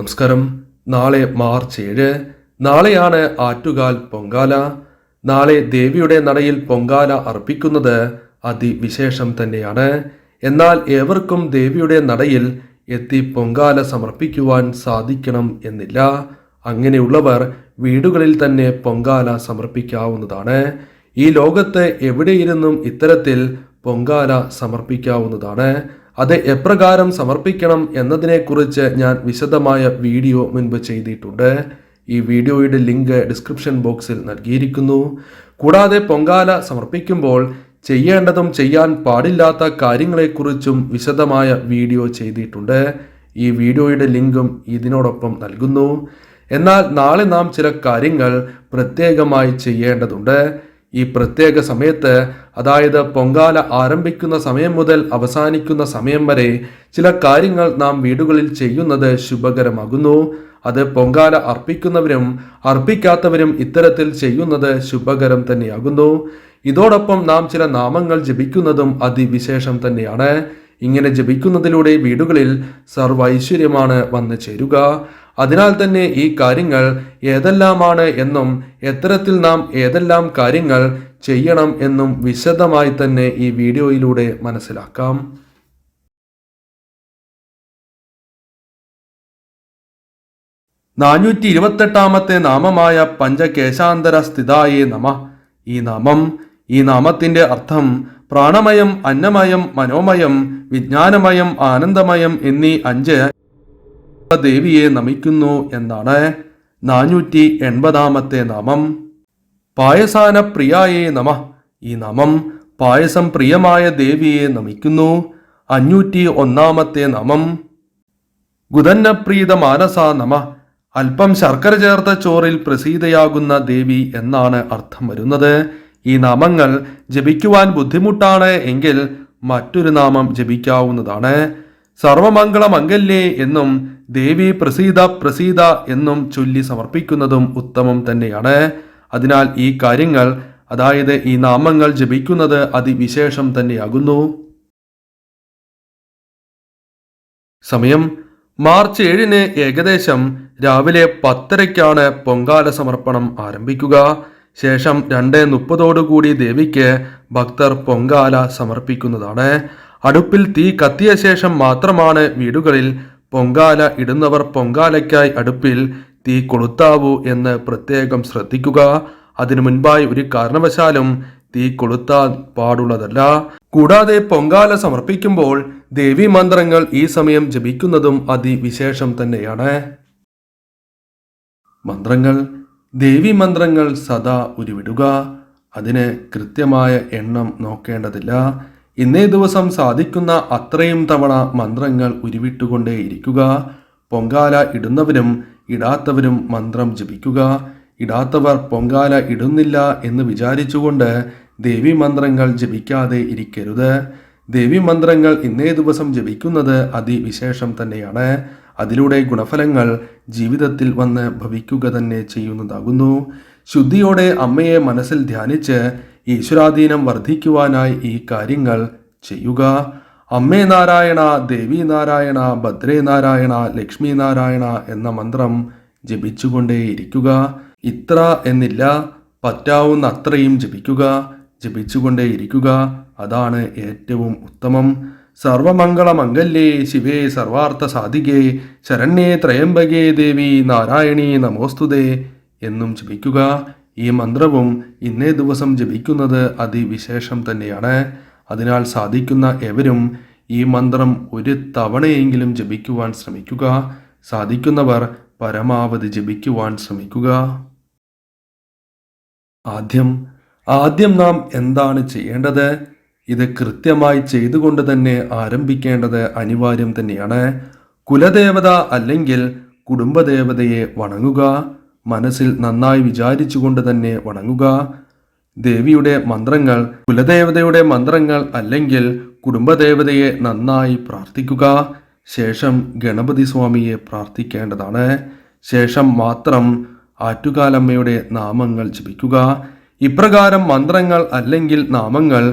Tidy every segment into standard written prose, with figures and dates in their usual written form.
നമസ്കാരം. നാളെ മാർച്ച് 7. നാളെയാണ് ആറ്റുകാൽ പൊങ്കാല. നാളെ ദേവിയുടെ നടയിൽ പൊങ്കാല അർപ്പിക്കുന്നത് അതിവിശേഷം തന്നെയാണ്. എന്നാൽ ഏവർക്കും ദേവിയുടെ നടയിൽ എത്തി പൊങ്കാല സമർപ്പിക്കുവാൻ സാധിക്കണം എന്നില്ല. അങ്ങനെയുള്ളവർ വീടുകളിൽ തന്നെ പൊങ്കാല സമർപ്പിക്കാവുന്നതാണ്. ഈ ലോകത്ത് എവിടെയിരുന്നും ഇത്തരത്തിൽ പൊങ്കാല സമർപ്പിക്കാവുന്നതാണ്. അത് എപ്രകാരം സമർപ്പിക്കണം എന്നതിനെക്കുറിച്ച് ഞാൻ വിശദമായ വീഡിയോ മുൻപ് ചെയ്തിട്ടുണ്ട്. ഈ വീഡിയോയുടെ ലിങ്ക് ഡിസ്ക്രിപ്ഷൻ ബോക്സിൽ നൽകിയിരിക്കുന്നു. കൂടാതെ പൊങ്കാല സമർപ്പിക്കുമ്പോൾ ചെയ്യേണ്ടതും ചെയ്യാൻ പാടില്ലാത്ത കാര്യങ്ങളെക്കുറിച്ചും വിശദമായ വീഡിയോ ചെയ്തിട്ടുണ്ട്. ഈ വീഡിയോയുടെ ലിങ്കും ഇതിനോടൊപ്പം നൽകുന്നു. എന്നാൽ നാളെ നാം ചില കാര്യങ്ങൾ പ്രത്യേകമായി ചെയ്യേണ്ടതുണ്ട്. ഈ പ്രത്യേക സമയത്ത്, അതായത് പൊങ്കാല ആരംഭിക്കുന്ന സമയം മുതൽ അവസാനിക്കുന്ന സമയം വരെ ചില കാര്യങ്ങൾ നാം വീടുകളിൽ ചെയ്യുന്നത് ശുഭകരമാകുന്നു. അത് പൊങ്കാല അർപ്പിക്കുന്നവരും അർപ്പിക്കാത്തവരും ഇത്തരത്തിൽ ചെയ്യുന്നത് ശുഭകരം തന്നെയാകുന്നു. ഇതോടൊപ്പം നാം ചില നാമങ്ങൾ ജപിക്കുന്നതും അതിവിശേഷം തന്നെയാണ്. ഇങ്ങനെ ജപിക്കുന്നതിലൂടെ വീടുകളിൽ സർവൈശ്വര്യമാണ് വന്നു ചേരുക. അതിനാൽ തന്നെ ഈ കാര്യങ്ങൾ ഏതെല്ലാമാണ് എന്നും എത്തരത്തിൽ നാം ഏതെല്ലാം കാര്യങ്ങൾ ചെയ്യണം എന്നും വിശദമായി തന്നെ ഈ വീഡിയോയിലൂടെ മനസ്സിലാക്കാം. നാനൂറ്റി 28ാമത്തെ നാമമായ പഞ്ചകേശാന്തര സ്ഥിതായേ നമഃ. ഈ നാമത്തിന്റെ അർത്ഥം പ്രാണമയം, അന്നമയം, മനോമയം, വിജ്ഞാനമയം, ആനന്ദമയം എന്നീ 5 ദേവിയെ നമിക്കുന്നു എന്നാണ്. 480ാമത്തെ നാമം പായസാന പ്രിയായേ നമഃ. ഈ നാമം പായസം പ്രിയമായ ദേവിയെ നമിക്കുന്നു. 501ാമത്തെ നാമം ഗുദന്നപ്രീത മാനസ നമഃ. അല്പം ശർക്കര ചേർത്ത ചോറിൽ പ്രസീതയാകുന്ന ദേവി എന്നാണ് അർത്ഥം വരുന്നത്. ഈ നാമങ്ങൾ ജപിക്കുവാൻ ബുദ്ധിമുട്ടാണ് എങ്കിൽ മറ്റൊരു നാമം ജപിക്കാവുന്നതാണ്. സർവമംഗള മംഗല്യേ എന്നും ദേവി പ്രസീത പ്രസീത എന്നും ചൊല്ലി സമർപ്പിക്കുന്നതും ഉത്തമം തന്നെയാണ്. അതിനാൽ ഈ കാര്യങ്ങൾ, അതായത് ഈ നാമങ്ങൾ ജപിക്കുന്നത് അതിവിശേഷം തന്നെയാകുന്നു. സമയം മാർച്ച് 7 ഏകദേശം രാവിലെ 10:30 പൊങ്കാല സമർപ്പണം ആരംഭിക്കുക. ശേഷം 2:30 ദേവിക്ക് ഭക്തർ പൊങ്കാല സമർപ്പിക്കുന്നതാണ്. അടുപ്പിൽ തീ കത്തിയ ശേഷം മാത്രമാണ് വീടുകളിൽ പൊങ്കാല ഇടുന്നവർ പൊങ്കാലയ്ക്കായി അടുപ്പിൽ തീ കൊളുത്താവൂ എന്ന് പ്രത്യേകം ശ്രദ്ധിക്കുക. അതിനു മുൻപായി ഒരു കാരണവശാലും തീ കൊളുത്താൻ പാടുള്ളതല്ല. കൂടാതെ പൊങ്കാല സമർപ്പിക്കുമ്പോൾ ദേവീ മന്ത്രങ്ങൾ ഈ സമയം ജപിക്കുന്നതും അതിവിശേഷം തന്നെയാണ്. ദേവീ മന്ത്രങ്ങൾ സദാ ഉരുവിടുക. അതിന് കൃത്യമായ എണ്ണം നോക്കേണ്ടതില്ല. ഇന്നേ ദിവസം സാധിക്കുന്ന അത്രയും തവണ മന്ത്രങ്ങൾ ഉരുവിട്ടുകൊണ്ടേയിരിക്കുക. പൊങ്കാല ഇടുന്നവരും ഇടാത്തവരും മന്ത്രം ജപിക്കുക. ഇടാത്തവർ പൊങ്കാല ഇടുന്നില്ല എന്ന് വിചാരിച്ചുകൊണ്ട് ദേവീ മന്ത്രങ്ങൾ ജപിക്കാതെ ഇരിക്കരുത്. ദേവീ മന്ത്രങ്ങൾ ഇന്നേ ദിവസം ജപിക്കുന്നത് അതിവിശേഷം തന്നെയാണ്. അതിലൂടെ ഗുണഫലങ്ങൾ ജീവിതത്തിൽ വന്ന് ഭവിക്കുക തന്നെ ചെയ്യുന്നതാകുന്നു. ശുദ്ധിയോടെ അമ്മയെ മനസ്സിൽ ധ്യാനിച്ച് ഈശ്വരാധീനം വർദ്ധിക്കുവാനായി ഈ കാര്യങ്ങൾ ചെയ്യുക. അമ്മേ നാരായണ, ദേവി നാരായണ, ഭദ്രേ നാരായണ, ലക്ഷ്മി നാരായണ എന്ന മന്ത്രം ജപിച്ചുകൊണ്ടേയിരിക്കുക. ഇത്ര എന്നില്ല, പറ്റാവുന്ന അത്രയും ജപിച്ചുകൊണ്ടേയിരിക്കുക. അതാണ് ഏറ്റവും ഉത്തമം. സർവമംഗള മംഗല്യേ ശിവേ സർവാർത്ഥ സാധികേ ശരണ്യേ ത്രയംബകേ ദേവി നാരായണീ നമോസ്തുതേ എന്നും ജപിക്കുക. ഈ മന്ത്രവും ഇന്നേ ദിവസം ജപിക്കുന്നത് അതിവിശേഷം തന്നെയാണ്. അതിനാൽ സാധിക്കുന്ന എവരും ഈ മന്ത്രം ഒരു തവണയെങ്കിലും ജപിക്കുവാൻ ശ്രമിക്കുക. സാധിക്കുന്നവർ പരമാവധി ജപിക്കുവാൻ ശ്രമിക്കുക. ആദ്യം നാം എന്താണ് ചെയ്യേണ്ടത്? ഇത് കൃത്യമായി ചെയ്തുകൊണ്ട് തന്നെ ആരംഭിക്കേണ്ടത് അനിവാര്യം തന്നെയാണ്. കുലദേവത അല്ലെങ്കിൽ കുടുംബദേവതയെ വണങ്ങുക. മനസ്സിൽ നന്നായി വിചാരിച്ചുകൊണ്ട് തന്നെ വണങ്ങുക. ദേവിയുടെ മന്ത്രങ്ങൾ, കുലദേവതയുടെ മന്ത്രങ്ങൾ അല്ലെങ്കിൽ കുടുംബദേവതയെ നന്നായി പ്രാർത്ഥിക്കുക. ശേഷം ഗണപതി സ്വാമിയെ പ്രാർത്ഥിക്കേണ്ടതാണ്. ശേഷം മാത്രം ആറ്റുകാലമ്മയുടെ നാമങ്ങൾ ജപിക്കുക. ഇപ്രകാരം മന്ത്രങ്ങൾ അല്ലെങ്കിൽ നാമങ്ങൾ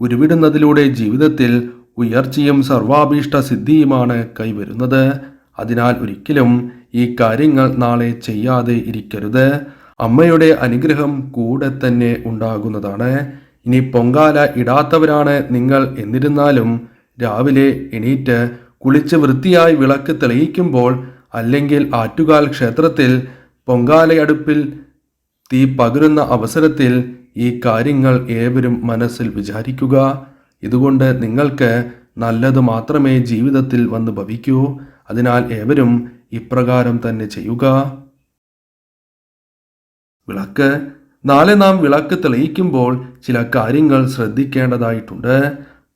ഉരുവിടുന്നതിലൂടെ ജീവിതത്തിൽ ഉയർച്ചയും സർവാഭീഷ്ട സിദ്ധിയുമാണ് കൈവരുന്നത്. അതിനാൽ ഒരിക്കലും ഈ കാര്യങ്ങൾ നാളെ ചെയ്യാതെ ഇരിക്കരുത്. അമ്മയുടെ അനുഗ്രഹം കൂടെ തന്നെ ഉണ്ടാകുന്നതാണ്. ഇനി പൊങ്കാല ഇടാത്തവരാണ് നിങ്ങൾ എന്നിരുന്നാലും രാവിലെ എണീറ്റ് കുളിച്ച് വൃത്തിയായി വിളക്ക് തെളിയിക്കുമ്പോൾ അല്ലെങ്കിൽ ആറ്റുകാൽ ക്ഷേത്രത്തിൽ പൊങ്കാലയടുപ്പിൽ തീ പകരുന്ന അവസരത്തിൽ ഈ കാര്യങ്ങൾ ഏവരും മനസ്സിൽ വിചാരിക്കുക. ഇതുകൊണ്ട് നിങ്ങൾക്ക് നല്ലത് മാത്രമേ ജീവിതത്തിൽ വന്ന് ഭവിക്കൂ. അതിനാൽ ഏവരും ഇപ്രകാരം തന്നെ ചെയ്യുക. വിളക്ക്. നാളെ നാം വിളക്ക് തെളിയിക്കുമ്പോൾ ചില കാര്യങ്ങൾ ശ്രദ്ധിക്കേണ്ടതായിട്ടുണ്ട്.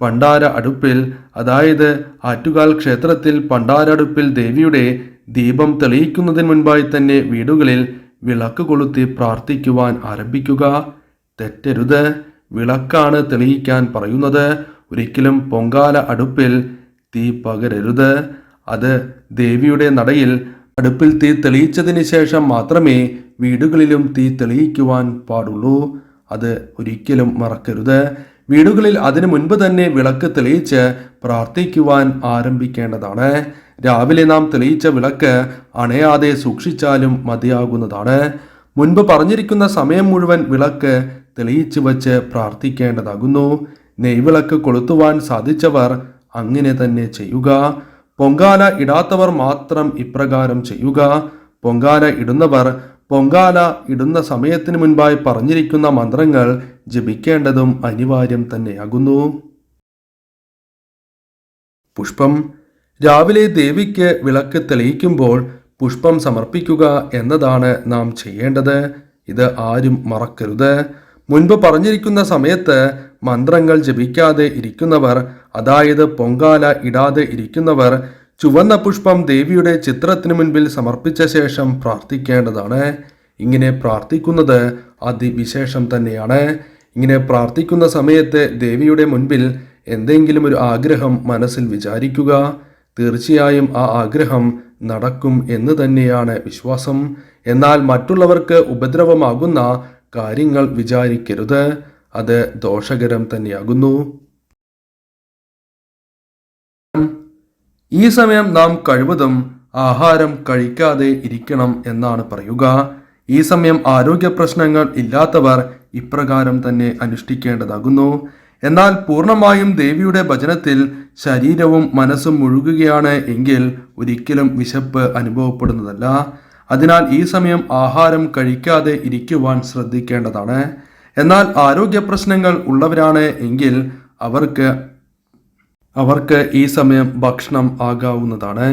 പണ്ടാര അടുപ്പിൽ, അതായത് ആറ്റുകാൽ ക്ഷേത്രത്തിൽ പണ്ടാര അടുപ്പിൽ ദേവിയുടെ ദീപം തെളിയിക്കുന്നതിന് മുൻപായി തന്നെ വീടുകളിൽ വിളക്ക് കൊളുത്തി പ്രാർത്ഥിക്കുവാൻ ആരംഭിക്കുക. തെറ്റരുത്. വിളക്കാണ് തെളിയിക്കാൻ പറയുന്നത്. ഒരിക്കലും പൊങ്കാല അടുപ്പിൽ തീ പകരരുത്. അത് ദേവിയുടെ നടയിൽ അടുപ്പിൽ തീ തെളിയിച്ചതിന് ശേഷം മാത്രമേ വീടുകളിലും തീ തെളിയിക്കുവാൻ പാടുള്ളൂ. അത് ഒരിക്കലും മറക്കരുത്. വീടുകളിൽ അതിനു മുൻപ് തന്നെ വിളക്ക് തെളിയിച്ച് പ്രാർത്ഥിക്കുവാൻ ആരംഭിക്കേണ്ടതാണ്. രാവിലെ നാം തെളിയിച്ച വിളക്ക് അണയാതെ സൂക്ഷിച്ചാലും മതിയാകുന്നതാണ്. മുൻപ് പറഞ്ഞിരിക്കുന്ന സമയം മുഴുവൻ വിളക്ക് തെളിയിച്ചു വച്ച് പ്രാർത്ഥിക്കേണ്ടതാകുന്നു. നെയ്വിളക്ക് കൊളുത്തുവാൻ സാധിച്ചവർ അങ്ങനെ തന്നെ ചെയ്യുക. പൊങ്കാല ഇടാത്തവർ മാത്രം ഇപ്രകാരം ചെയ്യുക. പൊങ്കാല ഇടുന്നവർ പൊങ്കാല ഇടുന്ന സമയത്തിന് മുൻപായി പറഞ്ഞിരിക്കുന്ന മന്ത്രങ്ങൾ ജപിക്കേണ്ടതും അനിവാര്യം തന്നെയാകുന്നു. പുഷ്പം. രാവിലെ ദേവിക്ക് വിളക്ക് തെളിയിക്കുമ്പോൾ പുഷ്പം സമർപ്പിക്കുക എന്നതാണ് നാം ചെയ്യേണ്ടത്. ഇത് ആരും മറക്കരുത്. മുൻപ് പറഞ്ഞിരിക്കുന്ന സമയത്ത് മന്ത്രങ്ങൾ ജപിക്കാതെ ഇരിക്കുന്നവർ, അതായത് പൊങ്കാല ഇടാതെ ഇരിക്കുന്നവർ, ചുവന്ന പുഷ്പം ദേവിയുടെ ചിത്രത്തിന് മുൻപിൽ സമർപ്പിച്ച ശേഷം പ്രാർത്ഥിക്കേണ്ടതാണ്. ഇങ്ങനെ പ്രാർത്ഥിക്കുന്നത് അതിവിശേഷം തന്നെയാണ്. ഇങ്ങനെ പ്രാർത്ഥിക്കുന്ന സമയത്ത് ദേവിയുടെ മുൻപിൽ എന്തെങ്കിലും ഒരു ആഗ്രഹം മനസ്സിൽ വിചാരിക്കുക. തീർച്ചയായും ആ ആഗ്രഹം നടക്കും എന്ന് തന്നെയാണ് വിശ്വാസം. എന്നാൽ മറ്റുള്ളവർക്ക് ഉപദ്രവമാകുന്ന കാര്യങ്ങൾ വിചാരിക്കരുത്. അത് ദോഷകരം തന്നെയാകുന്നു. ഈ സമയം നാം കഴിവതും ആഹാരം കഴിക്കാതെ ഇരിക്കണം എന്നാണ് പറയുക. ഈ സമയം ആരോഗ്യ പ്രശ്നങ്ങൾ ഇല്ലാത്തവർ ഇപ്രകാരം തന്നെ അനുഷ്ഠിക്കേണ്ടതാകുന്നു. എന്നാൽ പൂർണ്ണമായും ദേവിയുടെ ഭജനത്തിൽ ശരീരവും മനസ്സും മുഴുകുകയാണ് എങ്കിൽ ഒരിക്കലും വിശപ്പ് അനുഭവപ്പെടുന്നതല്ല. അതിനാൽ ഈ സമയം ആഹാരം കഴിക്കാതെ ഇരിക്കുവാൻ ശ്രദ്ധിക്കേണ്ടതാണ്. എന്നാൽ ആരോഗ്യ പ്രശ്നങ്ങൾ ഉള്ളവരാണ് എങ്കിൽ അവർക്ക് ഈ സമയം ഭക്ഷണം ആകാവുന്നതാണ്.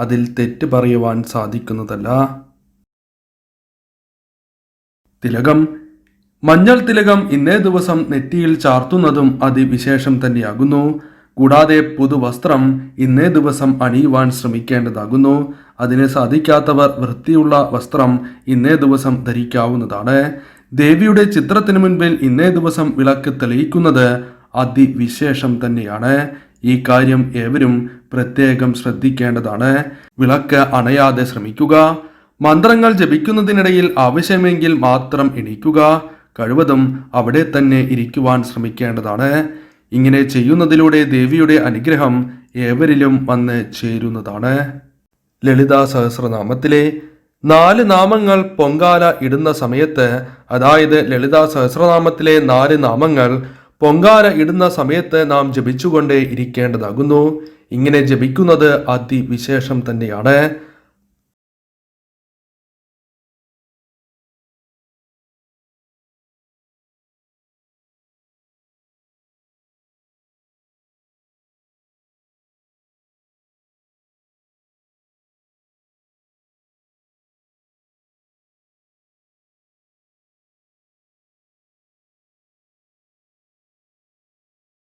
അതിൽ തെറ്റ് പറയുവാൻ സാധിക്കുന്നതല്ല. തിലകം. മഞ്ഞൾ തിലകം ഇന്നേ ദിവസം നെറ്റിയിൽ ചാർത്തുന്നതും അതിവിശേഷം തന്നെയാകുന്നു. കൂടാതെ പുതുവസ്ത്രം ഇന്നേ ദിവസം അണിയുവാൻ ശ്രമിക്കേണ്ടതാകുന്നു. അതിന് സാധിക്കാത്തവർ വൃത്തിയുള്ള വസ്ത്രം ഇന്നേ ദിവസം ധരിക്കാവുന്നതാണ്. ദേവിയുടെ ചിത്രത്തിന് മുൻപിൽ ഇന്നേ ദിവസം വിളക്ക് തെളിയിക്കുന്നത് അതിവിശേഷം തന്നെയാണ്. ഈ കാര്യം ഏവരും പ്രത്യേകം ശ്രദ്ധിക്കേണ്ടതാണ്. വിളക്ക് അണയാതെ ശ്രമിക്കുക. മന്ത്രങ്ങൾ ജപിക്കുന്നതിനിടയിൽ ആവശ്യമെങ്കിൽ മാത്രം എണീക്കുക. കഴിവതും അവിടെ തന്നെ ഇരിക്കുവാൻ ശ്രമിക്കേണ്ടതാണ്. ഇങ്ങനെ ചെയ്യുന്നതിലൂടെ ദേവിയുടെ അനുഗ്രഹം ഏവരിലും വന്ന് ചേരുന്നതാണ്. ലളിതാ സഹസ്രനാമത്തിലെ 4 നാമങ്ങൾ പൊങ്കാല ഇടുന്ന സമയത്ത്, അതായത് ലളിതാ സഹസ്രനാമത്തിലെ 4 നാമങ്ങൾ പൊങ്കാല ഇടുന്ന സമയത്ത് നാം ജപിച്ചുകൊണ്ടേ ഇരിക്കേണ്ടതാകുന്നു. ഇങ്ങനെ ജപിക്കുന്നത് അതിവിശേഷം തന്നെയാണ്.